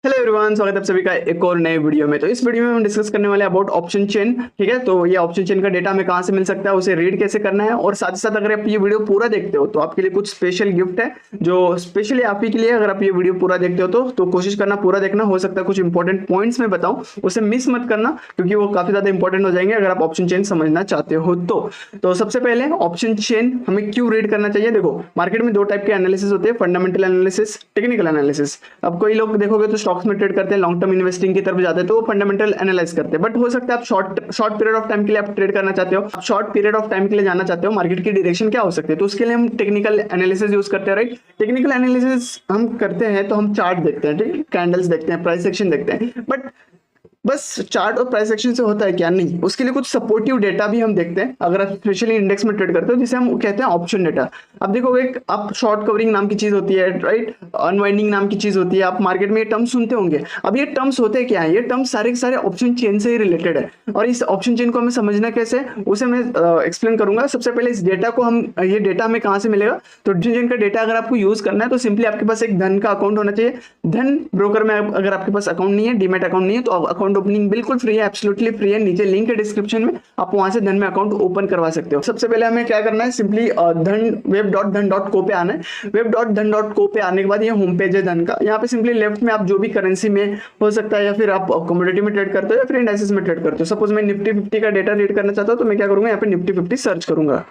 Hello everyone, स्वागत है आप सभी का एक और नए वीडियो में। तो इस वीडियो में हम डिस्कस करने वाले हैं अबाउट ऑप्शन चेन। ठीक है, तो ये ऑप्शन चेन का डेटा हमें कहाँ से मिल सकता है, उसे रीड कैसे करना है, और साथ ही साथ अगर आप ये वीडियो पूरा देखते हो तो आपके लिए कुछ स्पेशल गिफ्ट है जो स्पेशली आप ही के लिए। अगर आप ये वीडियो पूरा देखते हो तो कोशिश करना पूरा देखना। हो सकता है कुछ इंपॉर्टेंट पॉइंट्स में बताऊं, उसे मिस मत करना क्योंकि वो काफी ज्यादा इंपॉर्टेंट हो जाएंगे अगर आप ऑप्शन चेन समझना चाहते हो तो सबसे पहले ऑप्शन चेन हमें क्यों रीड करना चाहिए। देखो, मार्केट में दो टाइप के एनालिसिस होते हैं, फंडामेंटल एनालिसिस, टेक्निकल एनालिसिस। अब कोई लोग देखोगे तो स्टॉक्स में ट्रेड करते हैं, लॉन्ग टर्म इन्वेस्टिंग की तरफ जाते हैं तो वो फंडामेंटल एनालाइज करते हैं। बट हो सकता है आप शॉर्ट पीरियड ऑफ टाइम के लिए आप ट्रेड करना चाहते हो, आप शॉर्ट पीरियड ऑफ टाइम के लिए जाना चाहते हो, मार्केट की डायरेक्शन क्या हो सकती है, तो उसके लिए हम टेक्निकल एनालिसिस यूज करते हैं। राइट, टेक्निकल एनालिसिस हम करते हैं तो हम चार्ट देखते हैं, ठीक है, कैंडल्स देखते हैं, प्राइस एक्शन देखते हैं। बट बस चार्ट और प्राइस एक्शन से होता है क्या? नहीं, उसके लिए कुछ सपोर्टिव डेटा भी हम देखते हैं अगर आप स्पेशली इंडेक्स में ट्रेड करते हो, जिसे हम कहते हैं ऑप्शन डेटा। अब देखोगे, आप शॉर्ट कवरिंग नाम की चीज होती है, राइट, अनवाइंडिंग नाम की चीज होती है, आप मार्केट में ये टर्म्स सुनते होंगे। अब ये टर्म्स होते क्या है? ये टर्म्स सारे के सारे ऑप्शन चेन से ही रिलेटेड है, और इस ऑप्शन चेन को हमें समझना कैसे, उसे मैं एक्सप्लेन करूंगा। सबसे पहले इस डेटा को ये डेटा हमें कहाँ से मिलेगा? तो ऑप्शन चेन का डेटा अगर आपको यूज करना है तो सिंपली आपके पास एक धन का अकाउंट होना चाहिए। धन ब्रोकर में अगर आपके पास अकाउंट नहीं है, डीमैट अकाउंट नहीं है, तो अकाउंट ओपनिंग बिल्कुल फ्री है, एब्सोल्युटली फ्री है। नीचे लिंक है डिस्क्रिप्शन में, आप वहां से धन में अकाउंट ओपन करवा सकते हो। सबसे पहले हमें क्या करना है, सिंपली धन web.dhan.co पे आना है। web.dhan.co पे आने के बाद ये होम पेज है धन का। यहाँ पे सिंपली लेफ्ट में आप जो भी करेंसी में हो सकता है, या फिर आप कमोडिटी में ट्रेड करते हो या फिर इंडाइसेस में ट्रेड करते हो। सपोज मैं निफ्टी 50 का डेटा रीड करना चाहता हूँ तो मैं क्या करूंगा, यहाँ पे निफ्टी 50 सर्च करूंगा।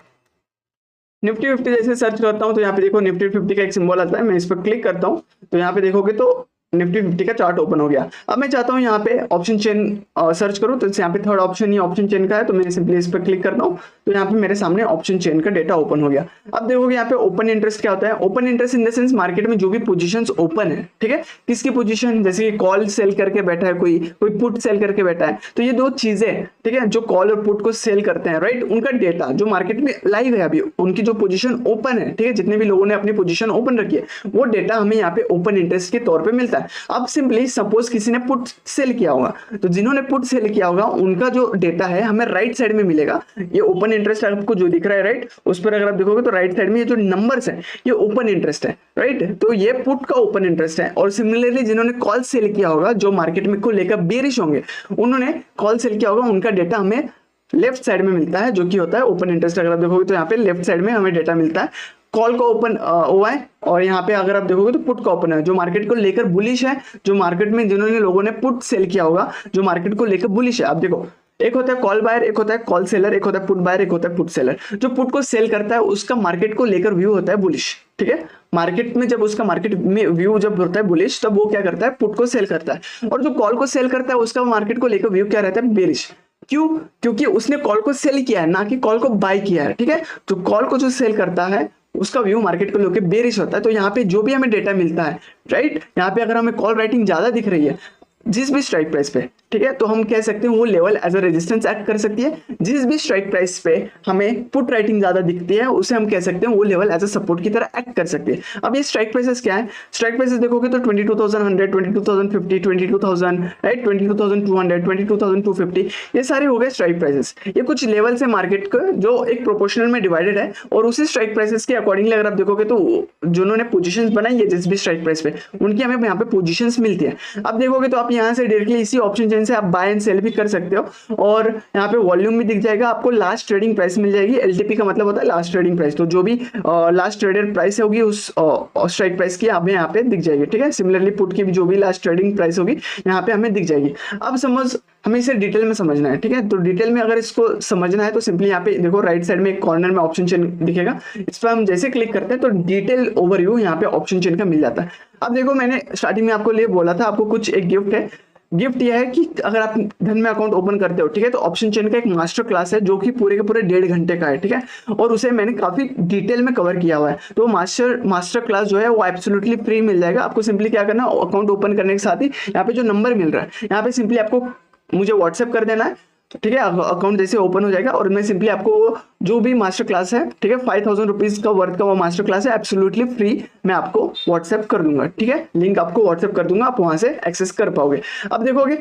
निफ्टी 50 जैसे सर्च करता हूँ तो यहाँ पे देखो निफ्टी 50 का एक सिंबल आता है, मैं इस पर क्लिक करता हूँ तो यहाँ पे देखोगे तो निफ्टी 50 का चार्ट ओपन हो गया। अब मैं चाहता हूँ यहाँ पे ऑप्शन चेन सर्च करूँ, तो यहाँ पे थर्ड ऑप्शन ये ऑप्शन चेन का है, तो मैं सिंपली इस पर क्लिक करता हूँ तो यहाँ पे मेरे सामने ऑप्शन चेन का डेटा ओपन हो गया। अब देखोगे यहाँ पे ओपन इंटरेस्ट क्या होता है। Open interest in the sense market में जो भी पोजीशंस ओपन है, ठीक है, किसकी पोजीशन, जैसे कि कॉल सेल करके बैठा है, कोई पुट सेल करके बैठा है, तो ये दो चीजें, ठीक है, जो कॉल और पुट को सेल करते हैं, राइट, उनका डेटा जो मार्केट में लाइव है अभी, उनकी जो पोजीशन ओपन है, ठीक है, जितने भी लोगों ने अपनी पोजीशन ओपन रखी है, वो डेटा हमें यहाँ पे ओपन इंटरेस्ट के तौर पे मिलता है। अब सिंपली सपोज किसी ने पुट सेल किया होगा, तो जिन्होंने पुट सेल किया होगा उनका जो डेटा है हमें राइट साइड में मिलेगा। ये ओपन इंटरेस्ट आपको जो दिख रहा है, राइट, उस पर अगर आप देखोगे तो राइट साइड में ये जो नंबर्स है ये ओपन इंटरेस्ट है, राइट, तो ये पुट का ओपन इंटरेस्ट है। और सिमिलरली जिन्होंने कॉल सेल किया होगा, जो मार्केट में को लेकर बेरिश होंगे, उन्होंने कॉल सेल किया होगा, उनका डेटा हमें लेफ्ट साइड में मिलता है, जो कि होता है ओपन इंटरेस्ट। अगर आप देखोगे तो यहाँ पे लेफ्ट साइड में हमें डेटा मिलता है, कॉल का ओपन हुआ है, और यहाँ पे अगर आप देखोगे तो पुट का ओपन है, जो मार्केट को लेकर बुलिश है, जो मार्केट में जिन्होंने लोगों ने पुट सेल किया होगा, जो मार्केट को लेकर बुलिश है। आप देखो, एक होता है कॉल बायर, एक होता है कॉल सेलर, एक होता है पुट बायर, एक होता है पुट सेलर। जो पुट को सेल करता है उसका मार्केट को लेकर व्यू होता है बुलिश, ठीक है। मार्केट में जब उसका मार्केट में व्यू जब होता है बुलिश, तब वो क्या करता है, पुट को सेल करता है। और जो कॉल को सेल करता है उसका मार्केट को लेकर व्यू क्या रहता है, बेरिश। क्यों? क्योंकि उसने कॉल को सेल किया है, ना कि कॉल को बाय किया है, ठीक है। तो कॉल को जो सेल करता है उसका व्यू मार्केट को लेकर बेरिश होता है। तो यहाँ पे जो भी हमें डेटा मिलता है, राइट, यहाँ पे अगर हमें कॉल राइटिंग ज्यादा दिख रही है जिस भी स्ट्राइक प्राइस पे, ठीक है, तो हम कह सकते हैं वो level as a resistance act कर सकती है। जिस भी स्ट्राइक प्राइस पे हमें पुट राइटिंग ज्यादा दिखती है उसे हम कह सकते हैं वो लेवल एज अ सपोर्ट की तरह एक्ट कर सकती है। अब ये स्ट्राइक प्राइसेस क्या है? स्ट्राइक प्राइसेस देखोगे तो 22,100, 22,050, 22,000, राइट, 22,200, 22,250, ये सारे हो गए स्ट्राइक प्राइसेस। ये कुछ लेवल्स है मार्केट का जो एक प्रोपोर्शनल में डिवाइडेड है, और उसी स्ट्राइक प्राइसेस के अकॉर्डिंगली अगर आप देखोगे तो जिन्होंने पोजीशंस बनाई है जिस भी स्ट्राइक प्राइस पे, उनकी हमें यहाँ पे पोजीशंस मिलती है। अब देखोगे तो आप यहाँ से डायरेक्टली इसी ऑप्शन चेन से आप बाय एंड सेल भी कर सकते हो, और यहाँ पे वॉल्यूम भी दिख जाएगा आपको, लास्ट ट्रेडिंग प्राइस मिल जाएगी। एलटीपी का मतलब होता है लास्ट ट्रेडिंग प्राइस, तो जो भी लास्ट ट्रेडेड प्राइस होगी उस स्ट्राइक प्राइस की हमें यहाँ पे दिख जाएगी, ठीक है। सिमिलरली पुट की भी जो भी लास्ट ट्रेडिंग प्राइस होगी यहाँ पे हमें दिख जाएगी। अब समझ, हमें इसे डिटेल में समझना है, ठीक है। तो डिटेल में अगर इसको समझना है तो सिंपली यहाँ पे देखो राइट साइड में एक कॉर्नर में ऑप्शन चेन दिखेगा, इस पर हम जैसे क्लिक करते हैं तो डिटेल ओवरव्यू यहाँ पे ऑप्शन चेन का मिल जाता है। अब देखो, मैंने स्टार्टिंग में आपको लिए बोला था आपको कुछ एक गिफ्ट है। गिफ्ट यह है कि अगर आप धन में अकाउंट ओपन करते हो, ठीक है, तो ऑप्शन चेन का एक मास्टर क्लास है जो कि पूरे के पूरे 1.5 घंटे का है, ठीक है, और उसे मैंने काफी डिटेल में कवर किया हुआ है। तो मास्टर क्लास जो है वो एब्सोल्युटली फ्री मिल जाएगा आपको। सिंपली क्या करना, अकाउंट ओपन करने के साथ ही यहाँ पे जो नंबर मिल रहा है, यहाँ पे सिंपली आपको मुझे व्हाट्सएप कर देना है, ठीक है। अकाउंट जैसे ओपन हो जाएगा और मैं सिंपली आपको जो भी मास्टर क्लास है, ठीक है, 5,000 रुपीज का वर्थ का वो मास्टर क्लास है, एब्सोल्युटली फ्री, मैं आपको व्हाट्सएप कर दूंगा, ठीक है, लिंक आपको व्हाट्सएप कर दूंगा, आप वहां से एक्सेस कर पाओगे। अब देखोगे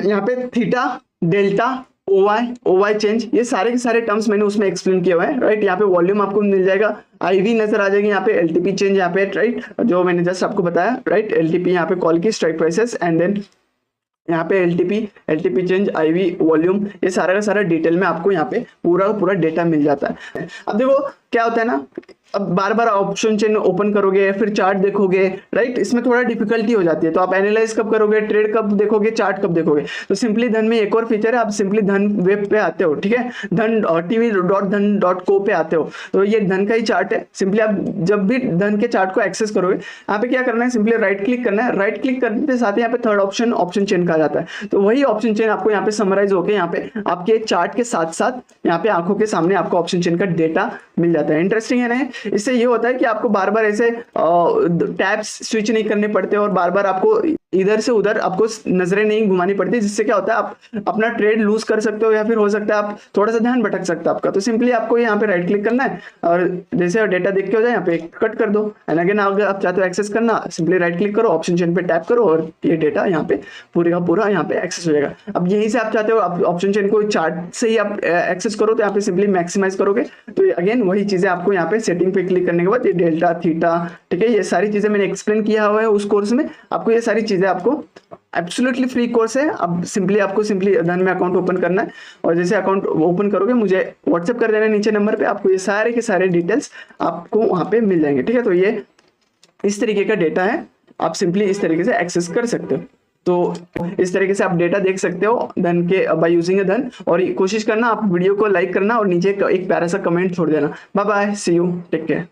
यहाँ पे थीटा, डेल्टा, OY चेंज, ये सारे के सारे टर्म्स मैंने उसमें एक्सप्लेन किए हुए हैं, राइट। यहाँ पे वॉल्यूम आपको मिल जाएगा, IV नजर आ जाएगी, यहाँ पे LTP चेंज यहाँ पे, राइट, जो मैंने जस्ट आपको बताया, राइट। LTP यहाँ पे कॉल की स्ट्राइक प्राइसेस, एंड देन यहाँ पे LTP चेंज, IV वॉल्यूम, ये सारा का सारा डिटेल में आपको यहाँ पे पूरा डेटा मिल जाता है। अब देखो क्या होता है ना, अब बार बार ऑप्शन चेन ओपन करोगे, फिर चार्ट देखोगे, राइट, इसमें थोड़ा डिफिकल्टी हो जाती है। तो आप एनालाइज कब करोगे, ट्रेड कब देखोगे, चार्ट कब देखोगे। तो सिंपली धन में एक और फीचर है, आप सिंपली धन वेब पे आते हो, ठीक है, धन tv.dhan.co पे आते हो, तो ये धन का ही चार्ट है। सिंपली आप जब भी धन के चार्ट को एक्सेस करोगे, यहाँ पे क्या करना है, सिंपली राइट क्लिक करना है। राइट क्लिक करने के साथ यहाँ पे थर्ड ऑप्शन चेन का जाता है, तो वही ऑप्शन चेन आपको यहाँ पे समराइज होकर यहाँ पे आपके चार्ट के साथ साथ यहाँ पे आंखों के सामने आपको ऑप्शन चेन का डेटा मिल जाता है। इंटरेस्टिंग है ना। इससे ये होता है कि आपको बार बार ऐसे टैब्स स्विच नहीं करने पड़ते और बार बार आपको इधर से उधर आपको नजरें नहीं घुमानी पड़ती, जिससे क्या होता है आप अपना ट्रेड लूज कर सकते हो, या फिर हो सकता है आप थोड़ा सा ध्यान भटक सकता है आपका। तो सिंपली आपको यहाँ पे राइट क्लिक करना है और जैसे डेटा देख के हो जाए यहाँ पे कट कर दो, एंड अगेन अगर आप चाहते हो एक्सेस करना, सिंपली राइट क्लिक करो, ऑप्शन चेन पे टैप करो और ये डेटा यहाँ पे पूरे का पूरा यहाँ पे एक्सेस हो जाएगा। अब यहीं से आप चाहते हो आप ऑप्शन चेन को चार्ट से ही आप एक्सेस करो, तो यहाँ पे सिंपली मैक्सिमाइज करोगे, तो अगेन वही चीजें आपको यहाँ पे सेटिंग पे क्लिक करने के बाद ये डेल्टा थीटा, ठीक है, ये सारी चीजें मैंने एक्सप्लेन किया हुआ है उस कोर्स में। आपको ये सारी चीजें आपको एब्सोल्युटली फ्री कोर्स है। अब सिंपली आपको सिंपली धन में अकाउंट ओपन करना है, और जैसे अकाउंट ओपन करोगे मुझे व्हाट्सएप कर देना नीचे नंबर पे, आपको ये सारे के सारे डिटेल्स आपको वहां पे मिल जाएंगे, ठीक है। तो ये इस तरीके का डेटा है, आप सिंपली इस तरीके से एक्सेस कर सकते हो। तो इस तरीके से आप डेटा देख सकते हो धन के बाय यूजिंग अ धन। और कोशिश करना आप वीडियो को लाइक करना और नीचे एक प्यारा सा कमेंट छोड़ देना। Bye bye, see you, take care.